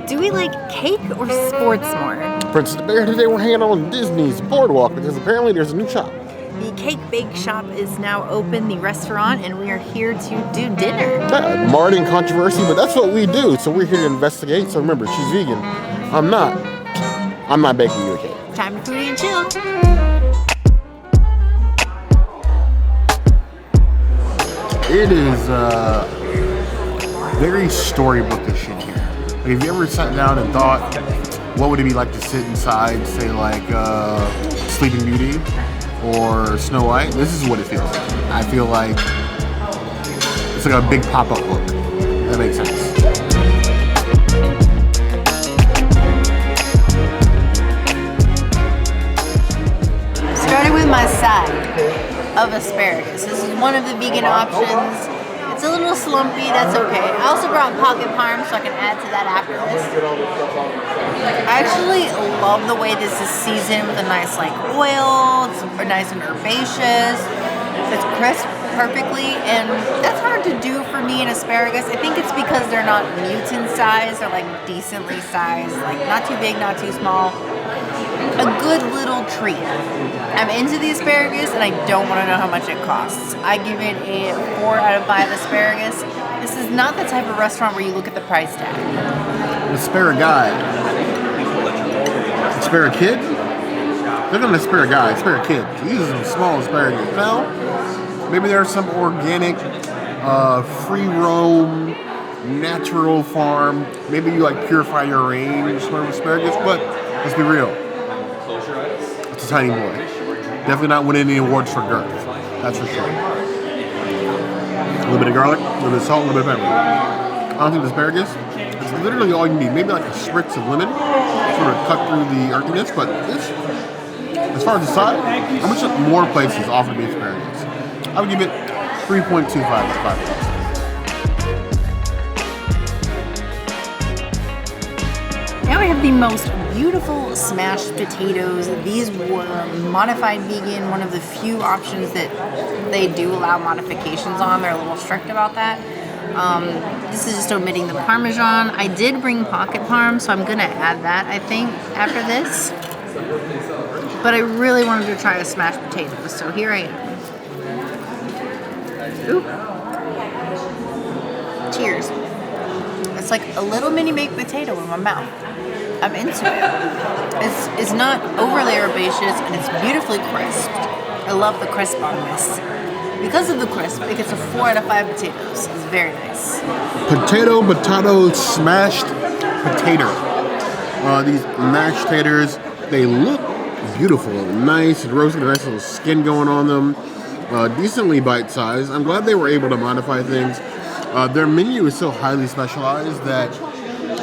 Do we like cake or sports more? Princess Bear, today we're hanging out on Disney's Boardwalk because apparently there's a new shop. The Cake Bake Shop is now open, the restaurant, and we are here to do dinner. Yeah, marred in controversy, but that's what we do. So we're here to investigate. So remember, she's vegan. I'm not. I'm not baking you a cake. Time to foodie and chill. It is very storybookish in here. Like, have you ever sat down and thought, what would it be like to sit inside, say like Sleeping Beauty or Snow White? This is what it feels like. I feel like it's like a big pop-up book. That makes sense. Starting with my side of asparagus. This is one of the vegan options. It's a little slumpy, that's okay. I also brought pocket parm so I can add to that after this. I actually love the way this is seasoned with a nice like oil. It's nice and herbaceous. It's crisp perfectly, and that's hard to do for me in asparagus. I think it's because they're not mutant size, they're like decently sized, like not too big, not too small. A good little treat. I'm into the asparagus and I don't want to know how much it costs. I give it a 4 out of 5 asparagus. This is not the type of restaurant where you look at the price tag. Asparagus. Asparagus? They're not an asparagus, asparagus. These are some small asparagus. Now, maybe there's some organic, free roam, natural farm. Maybe you like purify your range sort of asparagus, but let's be real. It's a tiny boy. Definitely not winning any awards for girth. That's for sure. A little bit of garlic, a little bit of salt, a little bit of pepper. I don't think the asparagus, it's literally all you need. Maybe like a spritz of lemon, sort of cut through the earthiness, but this, as far as the side, I wish that more places offer me asparagus. I would give it 3.25 out of 5. Now we have the most beautiful smashed potatoes. These were modified vegan, one of the few options that they do allow modifications on. They're a little strict about that. This is just omitting the Parmesan. I did bring pocket parm, so I'm gonna add that, I think, after this. But I really wanted to try a smashed potatoes, so here I am. Ooh. Cheers. It's like a little mini baked potato in my mouth. I'm into it. It's not overly herbaceous and it's beautifully crisp. I love the crisp on this. Because of the crisp, it gets a 4 out of 5 potatoes. It's very nice. Potato, smashed potato. These mashed taters, they look beautiful, nice and roasted, nice little skin going on them. Decently bite-sized. I'm glad they were able to modify things. Their menu is so highly specialized that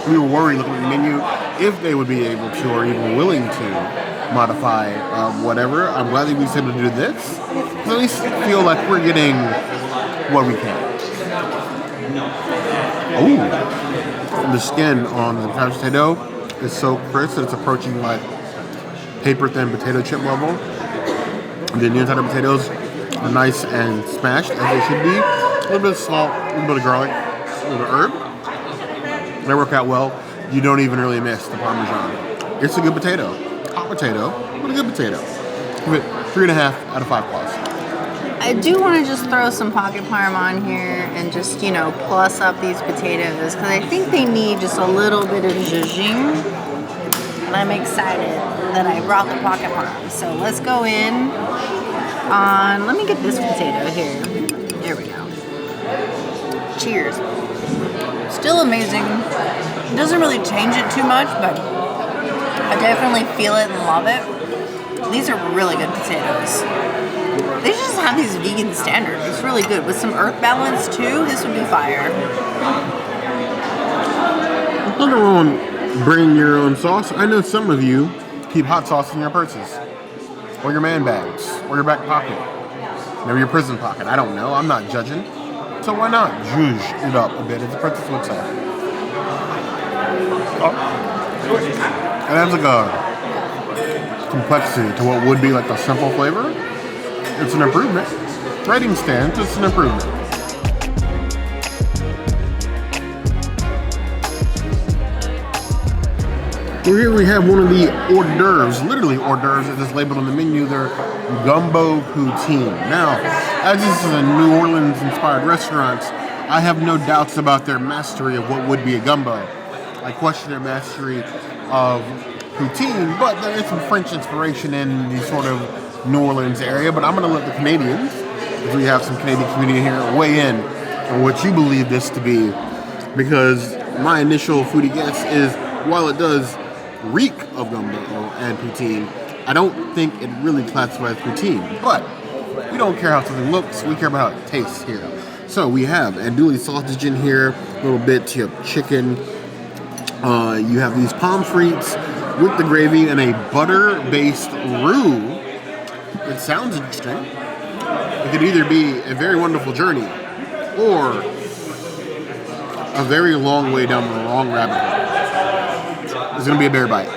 we were worried looking at the menu if they would be able to or even willing to modify whatever. I'm glad that we was able to do this. At least feel like we're getting what we can. Ooh. The skin on the mashed potato is so crisp that it's approaching like paper thin potato chip level. And then the inside of potatoes are nice and smashed as they should be. A little bit of salt, a little bit of garlic, a little bit of herb. They work out well. You don't even really miss the Parmesan. It's a good potato. Hot potato, but a good potato. Give it 3.5 out of 5 plus. I do want to just throw some pocket parm on here and just, plus up these potatoes because I think they need just a little bit of zhuzhing. And I'm excited that I brought the pocket parm. So let's go in on, let me get this potato here. There we go. Cheers. Still amazing. It doesn't really change it too much, but I definitely feel it and love it. These are really good potatoes. They just have these vegan standards. It's really good. With some earth balance too, this would be fire. Nothing wrong with bringing your own sauce. I know some of you keep hot sauce in your purses, or your man bags, or your back pocket, maybe your prison pocket. I don't know. I'm not judging. So why not zhuzh it up a bit, as the princess would say. Oh. It adds like a complexity to what would be like a simple flavor. It's an improvement. Writing stands, it's an improvement. Well, here we have one of the hors d'oeuvres, literally hors d'oeuvres, as it's labeled on the menu. They're Gumbo Poutine. Now, as this is a New Orleans-inspired restaurant, I have no doubts about their mastery of what would be a gumbo. I question their mastery of poutine, but there is some French inspiration in the sort of New Orleans area. But I'm going to let the Canadians, because we have some Canadian community here, weigh in on what you believe this to be. Because my initial foodie guess is, while it does reek of gumbo and poutine, I don't think it really classifies poutine. But we don't care how something looks, we care about how it tastes here. So we have andouille sausage in here, a little bit, you have chicken, you have these pommes frites with the gravy and a butter-based roux. It sounds interesting. It could either be a very wonderful journey or a very long way down the long rabbit hole. It's going to be a bear bite.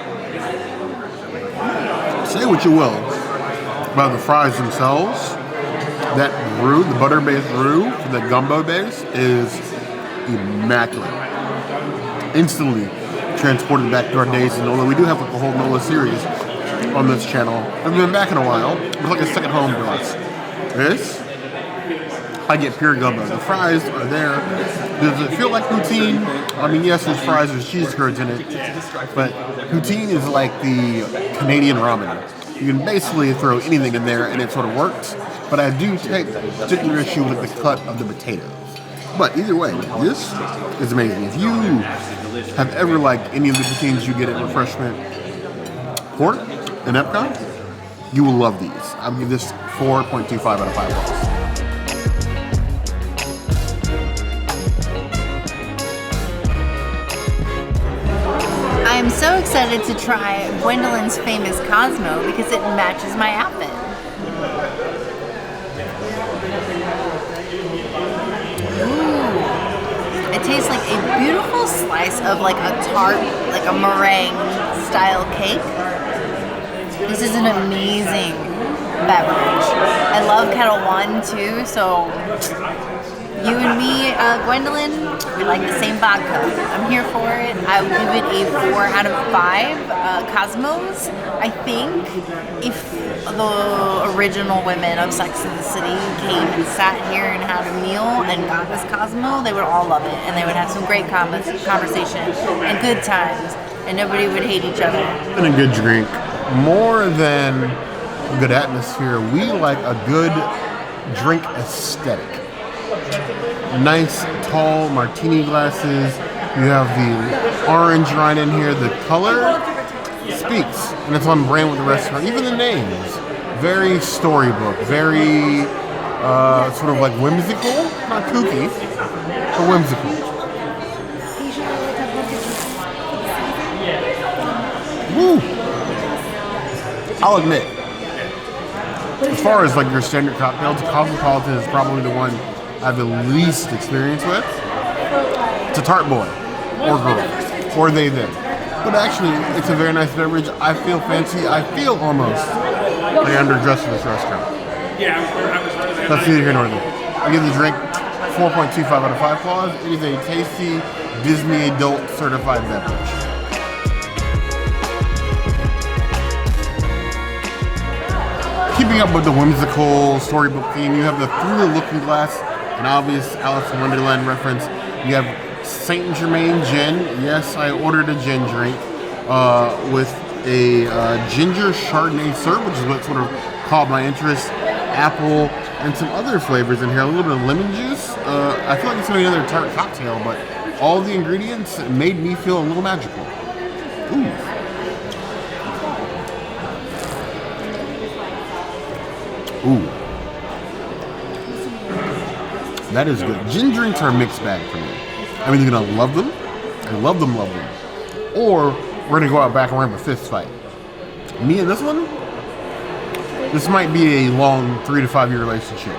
Say what you will about the fries themselves. That roux, the butter-based roux, the gumbo base, is immaculate. Instantly transported back to our days in NOLA. We do have like a whole NOLA series on this channel. We've been back in a while. It's like a second home to us. This, I get pure gumbo. The fries are there. Does it feel like poutine? I mean, yes, there's fries, there's cheese curds in it, but poutine is like the Canadian ramen. You can basically throw anything in there and it sort of works, but I do take particular issue with the cut of the potatoes. But either way, this is amazing. If you have ever liked any of the poutines you get at Refreshment Court in Epcot, you will love these. I'll give this 4.25 out of 5 balls. I am so excited to try Gwendolyn's famous Cosmo because it matches my outfit. Ooh. It tastes like a beautiful slice of like a tart, like a meringue style cake. This is an amazing beverage. I love Ketel One too, so you and me, Gwendolyn, we like the same vodka. I'm here for it. I would give it a 4 out of 5 Cosmos. I think if the original women of Sex and the City came and sat here and had a meal and got this Cosmo, they would all love it. And they would have some great conversation and good times. And nobody would hate each other. And a good drink. More than a good atmosphere, we like a good drink aesthetic. Nice, tall martini glasses. You have the orange right in here. The color speaks, and it's on brand with the restaurant. Even the names, very storybook, very sort of like whimsical, not kooky, but whimsical. Woo! I'll admit, as far as like your standard cocktails, Cosmopolitan is probably the one I have the least experience with. It's a tart boy, or girl, or they them. But actually, it's a very nice beverage. I feel fancy. I feel almost like I underdressed for this restaurant. That's neither here nor there. I give the drink 4.25 out of 5 claws. It is a tasty Disney adult certified beverage. Keeping up with the whimsical storybook theme, you have the Through the Looking Glass, an obvious Alice in Wonderland reference. You have Saint Germain gin. Yes, I ordered a gin drink with a Ginger Chardonnay syrup, which is what sort of caught my interest. Apple and some other flavors in here. A little bit of lemon juice. I feel like it's going to be another tart cocktail, but all the ingredients made me feel a little magical. Ooh. Ooh. That is good. Gin drinks are a mixed bag for me. I'm either gonna love them, love them, or we're gonna go out back and we're gonna have a fist fight. Me and this one, this might be a long 3 to 5 year relationship.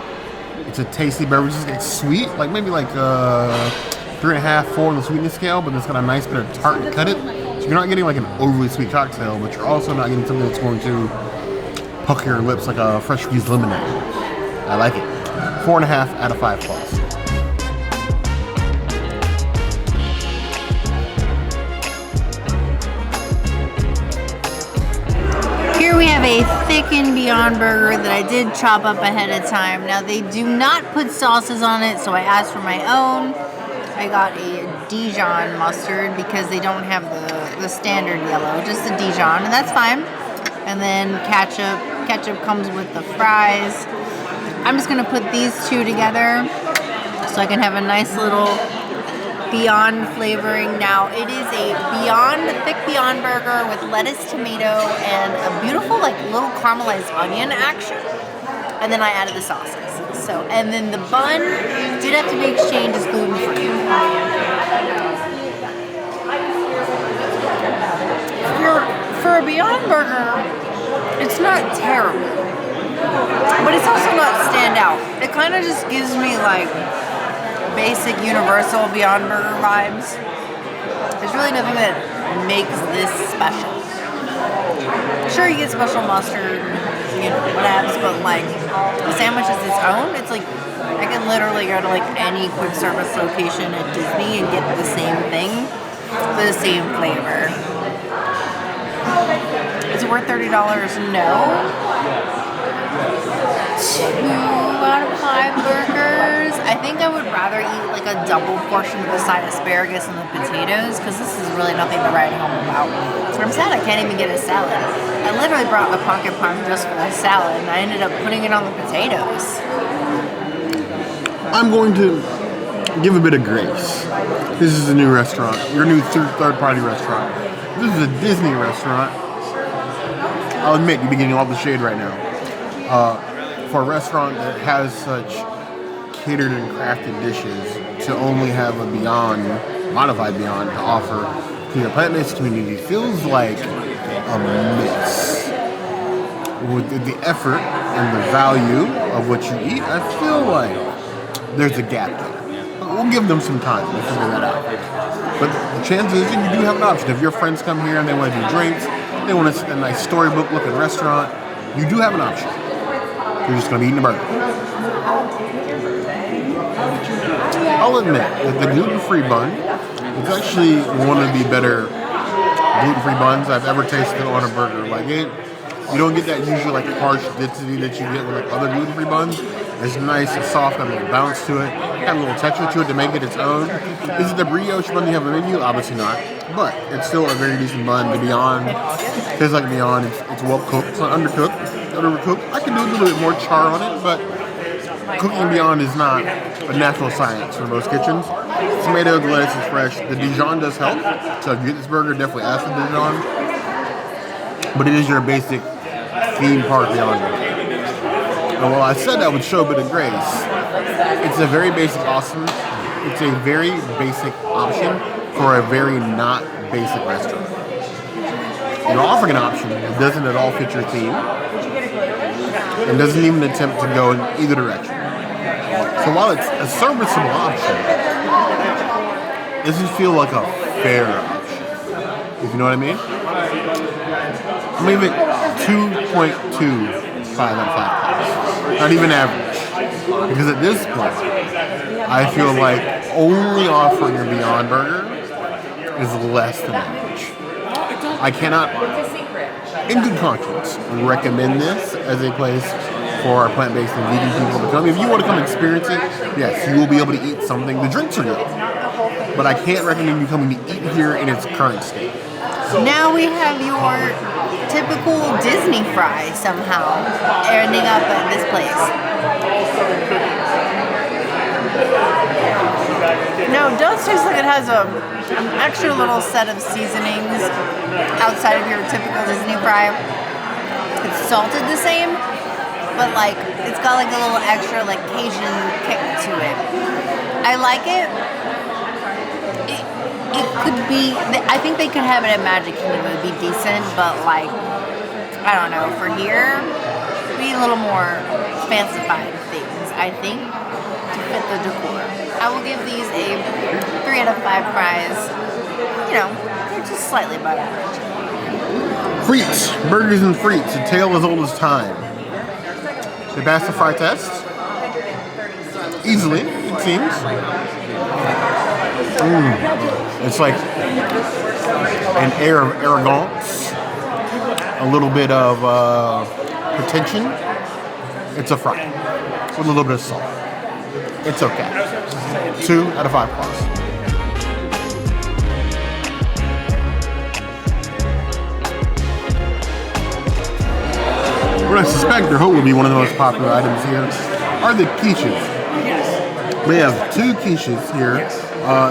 It's a tasty beverage. It's sweet, like maybe like 3.5, 4 on the sweetness scale, but it's got a nice bit of tart to cut it. So you're not getting like an overly sweet cocktail, but you're also not getting something that's going to pucker your lips like a fresh squeezed lemonade. I like it. 4.5 out of 5 claws. chicken Beyond Burger that I did chop up ahead of time. Now, they do not put sauces on it, so I asked for my own. I got a Dijon mustard because they don't have the standard yellow, just the Dijon, and that's fine. And then ketchup. Ketchup comes with the fries. I'm just going to put these two together so I can have a nice little Beyond flavoring. Now, it is a thick Beyond Burger with lettuce, tomato, and a beautiful, like, little caramelized onion action. And then I added the sauces. So, and then the bun did have to be exchanged as gluten-free. For a Beyond Burger, it's not terrible, but it's also not stand out. It kind of just gives me like basic universal Beyond Burger vibes. There's really nothing that makes this special. Sure, you get special mustard, you know, whatevs, but like the sandwich is its own. It's like I can literally go to like any quick service location at Disney and get the same thing, the same flavor. Is it worth $30? No. 2 out of 5 burgers. I think I would rather eat like a double portion of the side asparagus and the potatoes because this is really nothing to write home about. I'm sad I can't even get a salad. I literally brought the pocket parm just for the salad and I ended up putting it on the potatoes. I'm going to give a bit of grace. This is a new restaurant, your new third-party restaurant. This is a Disney restaurant. I'll admit, you'd be getting all the shade right now. For a restaurant that has such catered and crafted dishes, to only have a Beyond, modified Beyond, to offer to your plant-based community feels like a miss. With the effort and the value of what you eat, I feel like there's a gap there. But we'll give them some time to figure that out. But the chances is you do have an option. If your friends come here and they want to do drinks, they want a nice storybook-looking restaurant, you do have an option. You're just going to be eating a burger. I'll admit that the gluten-free bun is actually one of the better gluten-free buns I've ever tasted on a burger. Like you don't get that usual like harsh density that you get with like other gluten-free buns. It's nice and soft, got a little bounce to it, got a little texture to it to make it its own. Is it the brioche bun you have a menu? Obviously not. But it's still a very decent bun. The Beyond tastes like Beyond. It's well cooked. It's not undercooked, not overcooked. I can do a little bit more char on it, but cooking Beyond is not a natural science for most kitchens. Tomato, the lettuce is fresh. The Dijon does help. So if you get this burger, definitely ask for Dijon. But it is your basic theme park Beyond Burger. And while I said I would show a bit of grace, it's a very basic awesome. It's a very basic option for a very not basic restaurant. You're offering an option that doesn't at all fit your theme and doesn't even attempt to go in either direction. So while it's a serviceable option, it doesn't feel like a fair option, if you know what I mean. I'm gonna give it 2.25 out of 5. Not even average. Because at this point, I feel like only offering a Beyond Burger is less than average. I cannot, in good conscience, recommend this as a place for our plant-based and vegan people to come. If you want to come experience it, yes, you will be able to eat something. The drinks are good. But I can't recommend you coming to eat here in its current state. Now we have your typical Disney fry somehow ending up at this place. No, it does taste like it has an extra little set of seasonings outside of your typical Disney fry. It's salted the same, but like it's got like a little extra like Cajun kick to it. I like it. It could be, I think they could have it at Magic Kingdom, it would be decent, but like, I don't know, for here, be a little more fancified things, I think, to fit the decor. I will give these a 3 out of 5 fries. You know, they're just slightly above average. Frites, burgers and frites, a tale as old as time. They passed the fry test. Easily, it seems. It's like an air of arrogance, a little bit of pretension, it's a fry with a little bit of salt. It's okay. 2 out of 5 plus. What I suspect or hope will be one of the most popular items here are the quiches. We have 2 quiches here.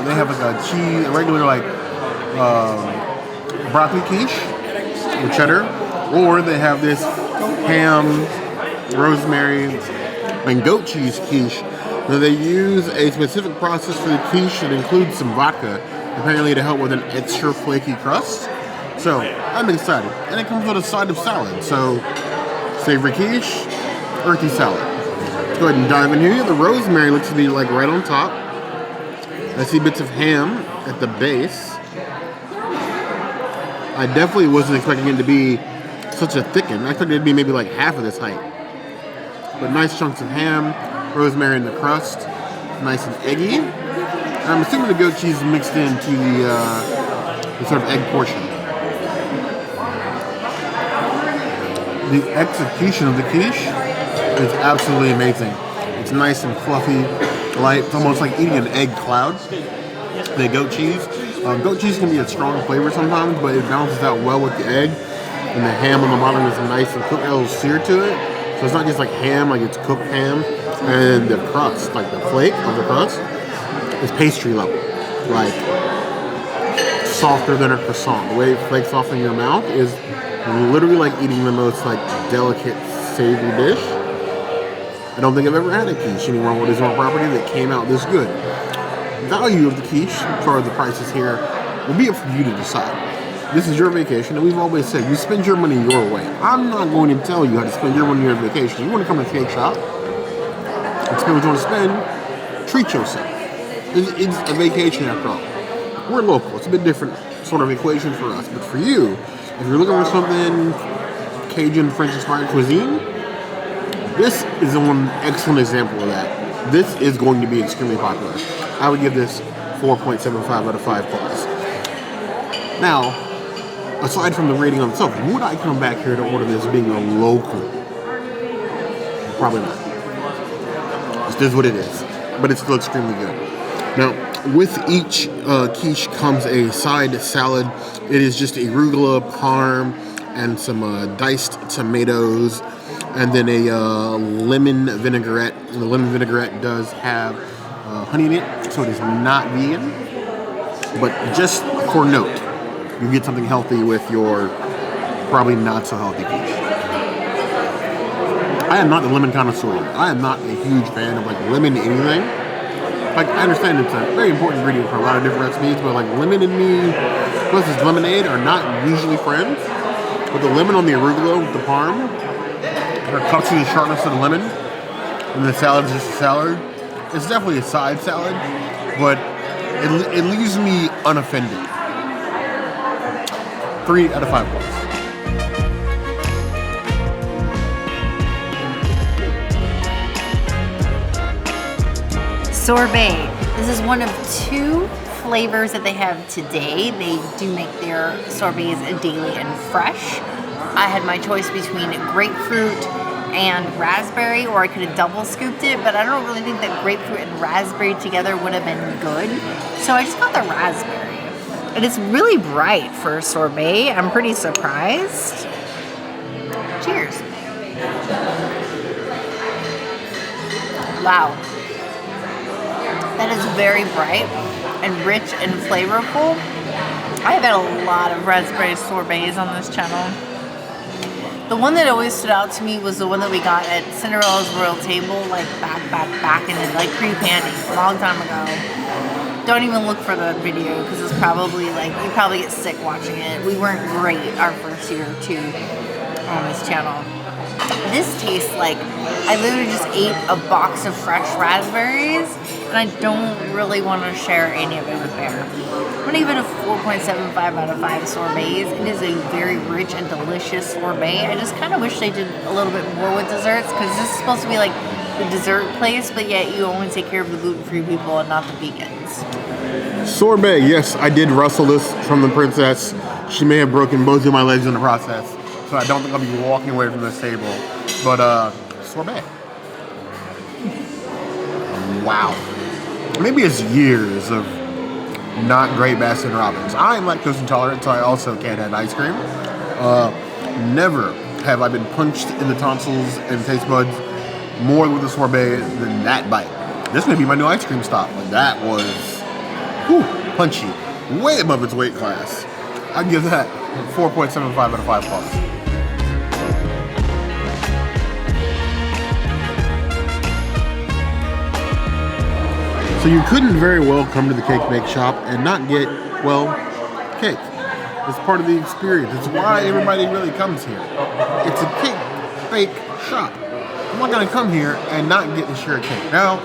They have like a cheese, a regular like broccoli quiche with cheddar, or they have this ham, rosemary, and goat cheese quiche. Now they use a specific process for the quiche that includes some vodka, apparently to help with an extra flaky crust. So I'm excited, and it comes with a side of salad. So savory quiche, earthy salad. Let's go ahead and dive in here. The rosemary looks to be like right on top. I see bits of ham at the base. I definitely wasn't expecting it to be such a thicken. I expected it to be maybe like half of this height. But nice chunks of ham, rosemary in the crust, nice and eggy. And I'm assuming the goat cheese is mixed into the sort of egg portion. The execution of the quiche is absolutely amazing. It's nice and fluffy, light. It's almost like eating an egg cloud. The goat cheese. Goat cheese can be a strong flavor sometimes, but it balances out well with the egg. And the ham on the bottom is nice and cooked, a little sear to it. So it's not just like ham, like it's cooked ham. And the crust, like the flake of the crust, is pastry level. Like softer than a croissant. The way it flakes off in your mouth is literally like eating the most like delicate, savory dish. I don't think I've ever had a quiche anywhere on this property that came out this good. Value of the quiche, as far as the prices here, will be up for you to decide. This is your vacation, and we've always said you spend your money your way. I'm not going to tell you how to spend your money on your vacation. You want to come to the cake shop and spend what you want to spend, treat yourself. It's a vacation after all. We're local. It's a bit different sort of equation for us, but for you, if you're looking for something Cajun French-inspired cuisine, this is one excellent example of that. This is going to be extremely popular. I would give this 4.75 out of 5 plus. Now, aside from the rating on itself, would I come back here to order this being a local? Probably not. This is what it is, but it's still extremely good. Now, with each quiche comes a side salad. It is just arugula, parm, and some diced tomatoes, and then a lemon vinaigrette. And the lemon vinaigrette does have honey in it, so it is not vegan. But just for note, you get something healthy with your probably not so healthy quiche. I am not the lemon connoisseur. I am not a huge fan of like lemon anything. Like I understand it's a very important ingredient for a lot of different recipes, but like lemon and me, plus this lemonade are not usually friends. But the lemon on the arugula with the parm, it cuts through the sharpness of the lemon, and the salad is just a salad. It's definitely a side salad, but it leaves me unoffended. 3 out of 5 points. Sorbet. This is one of 2 flavors that they have today. They do make their sorbets daily and fresh. I had my choice between grapefruit and raspberry, or I could have double scooped it, but I don't really think that grapefruit and raspberry together would have been good. So I just got the raspberry. And it's really bright for a sorbet. I'm pretty surprised. Cheers. Wow. That is very bright and rich and flavorful. I have had a lot of raspberry sorbets on this channel. The one that always stood out to me was the one that we got at Cinderella's Royal Table, like back in the like pre-pandemic, a long time ago. Don't even look for the video because it's probably like, you probably get sick watching it. We weren't great our first year or 2 on this channel. This tastes like I literally just ate a box of fresh raspberries, and I don't really want to share any of it with Bear. I'm going to give it a 4.75 out of 5 sorbets. It is a very rich and delicious sorbet. I just kind of wish they did a little bit more with desserts, because this is supposed to be like the dessert place, but yet you only take care of the gluten-free people and not the vegans. Sorbet, yes, I did rustle this from the princess. She may have broken both of my legs in the process. so I don't think I'll be walking away from this table. But sorbet. Wow. Maybe it's years of not great Baskin Robbins. I am lactose intolerant, so I also can't have ice cream. Never have I been punched in the tonsils and taste buds more with a sorbet than that bite. This may be my new ice cream stop. Like that was punchy. Way above its weight class. I'd give that 4.75 out of 5 plus. So you couldn't very well come to the cake bake shop and not get, well, cake. It's part of the experience. It's why everybody really comes here. It's a cake bake shop. I'm not going to come here and not get to share a cake. Now,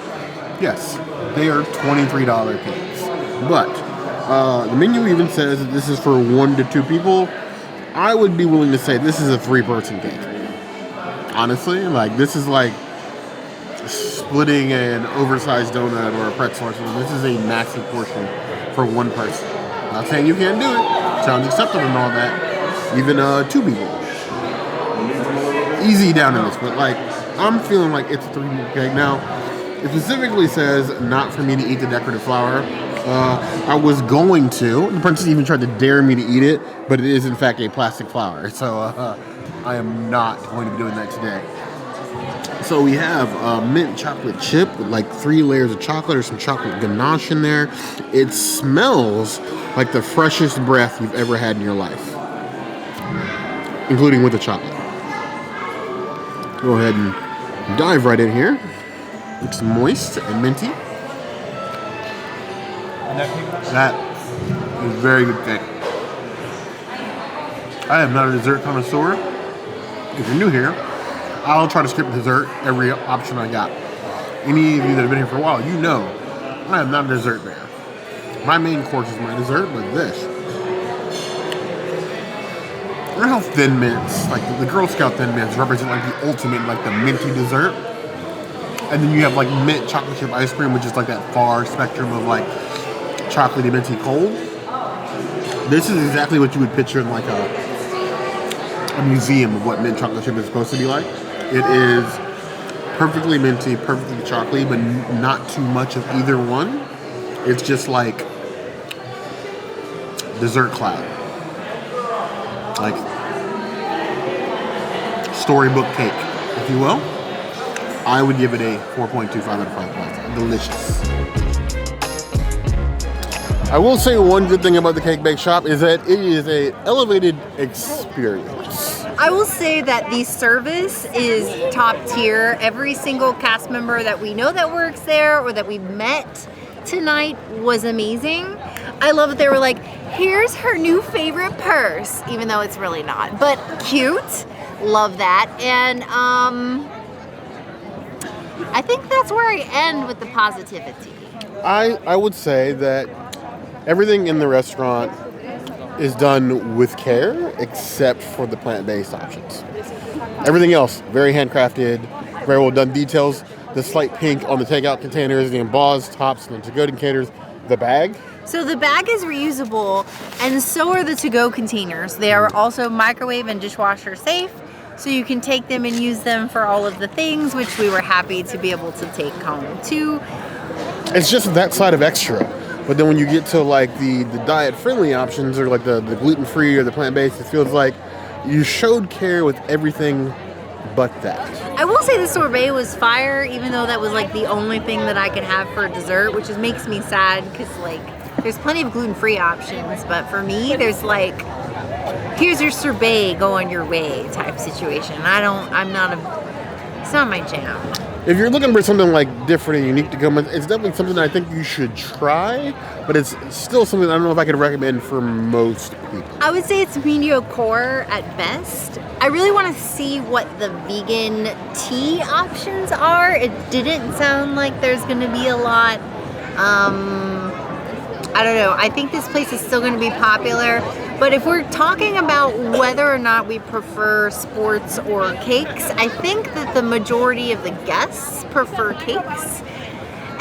yes, they are $23 cakes. But the menu even says that this is for 1 to 2 people. I would be willing to say this is a 3-person cake. Honestly, like this is like splitting an oversized donut or a pretzel or something. This is a massive portion for 1 person. Not saying you can't do it. Sounds acceptable and all that. Even 2 people. Easy down in this, but like I'm feeling like it's a 3-meal cake. Now, it specifically says not for me to eat the decorative flower. I was going to. The princess even tried to dare me to eat it, but it is in fact a plastic flower. So I am not going to be doing that today. So we have mint chocolate chip with like 3 layers of chocolate or some chocolate ganache in there. It smells like the freshest breath you've ever had in your life, including with the chocolate. Go ahead and dive right in here. It's moist and minty. That is very good cake. I am not a dessert connoisseur. If you're new here, I'll try to skip dessert every option I got. Any of you that have been here for a while, you know I am not a dessert man. My main course is my dessert, but this. You know how Thin Mints, like the Girl Scout Thin Mints, represent like the ultimate, like the minty dessert? And then you have like mint chocolate chip ice cream, which is like that far spectrum of like chocolatey minty cold. This is exactly what you would picture in like a museum of what mint chocolate chip is supposed to be like. It is perfectly minty, perfectly chocolatey, but not too much of either one. It's just like dessert cloud. Like storybook cake, if you will. I would give it a 4.25 out of 5 points. Delicious. I will say one good thing about the cake bake shop is that it is an elevated experience. I will say that the service is top tier. Every single cast member that we know that works there or that we met tonight was amazing. I love that they were like, here's her new favorite purse, even though it's really not, but cute. Love that. And I think that's where I end with the positivity. I would say that everything in the restaurant is done with care, except for the plant-based options. Everything else, very handcrafted, very well done details. The slight pink on the takeout containers, the embossed tops on the to-go containers, the bag. So the bag is reusable, and so are the to-go containers. They are also microwave and dishwasher safe, so you can take them and use them for all of the things, which we were happy to be able to take home too. It's just that side of extra. But then when you get to like the diet-friendly options or like the gluten-free or the plant-based, it feels like you showed care with everything but that. I will say the sorbet was fire, even though that was like the only thing that I could have for dessert, which makes me sad because like there's plenty of gluten-free options, but for me there's like, here's your sorbet, go on your way type situation. It's not my jam. If you're looking for something like different and unique to come with, it's definitely something that I think you should try, but it's still something I don't know if I could recommend for most people. I would say it's mediocre at best. I really want to see what the vegan tea options are. It didn't sound like there's going to be a lot. I don't know. I think this place is still going to be popular. But if we're talking about whether or not we prefer sports or cakes, I think that the majority of the guests prefer cakes.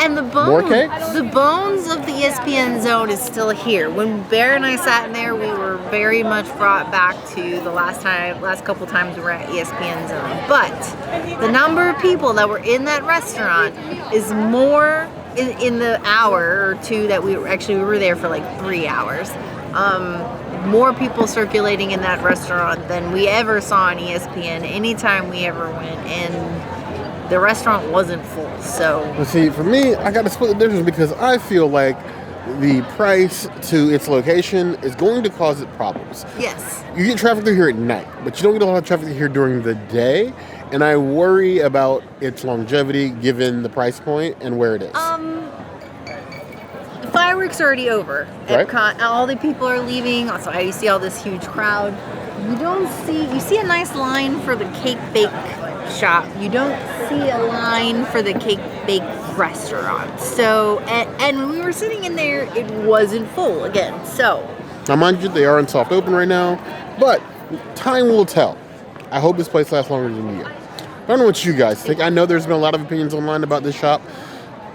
And the More cakes? the bones of the ESPN zone is still here. When Bear and I sat in there, we were very much brought back to the last couple times we were at ESPN zone. But the number of people that were in that restaurant is more in the hour or two that we were there for like 3 hours. More people circulating in that restaurant than we ever saw on ESPN anytime we ever went, and the restaurant wasn't full. So, well, see, for me, I got to split the difference because I feel like the price to its location is going to cause it problems. yes. You get traffic through here at night, but you don't get a lot of traffic here during the day, and I worry about its longevity given the price point and where it is. The fireworks are already over. Right. Epcot, all the people are leaving. So you see all this huge crowd. You see a nice line for the cake bake shop. You don't see a line for the cake bake restaurant. So, and when we were sitting in there, it wasn't full again. So, Now, mind you, they are in soft open right now, but time will tell. I hope this place lasts longer than a year. I don't know what you guys think. I know there's been a lot of opinions online about this shop,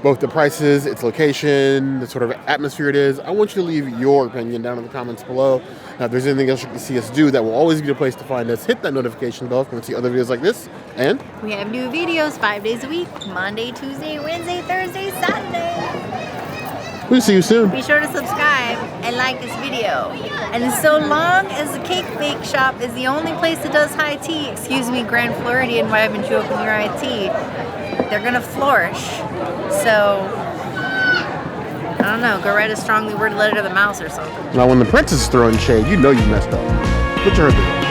both the prices, its location, the sort of atmosphere it is. I want you to leave your opinion down in the comments below. Now, if there's anything else you can see us do, that will always be the place to find us. Hit that notification bell if you want to see other videos like this. And we have new videos 5 days a week: Monday, Tuesday, Wednesday, Thursday, Saturday. we'll see you soon. Be sure to subscribe and like this video. And so long as the cake bake shop is the only place that does high tea, excuse me, Grand Floridian, why haven't you opened your high tea? They're gonna flourish. So, I don't know, go write a strongly worded letter to the mouse or something. Now, when the princess is throwing shade, you know you messed up. Put your head there.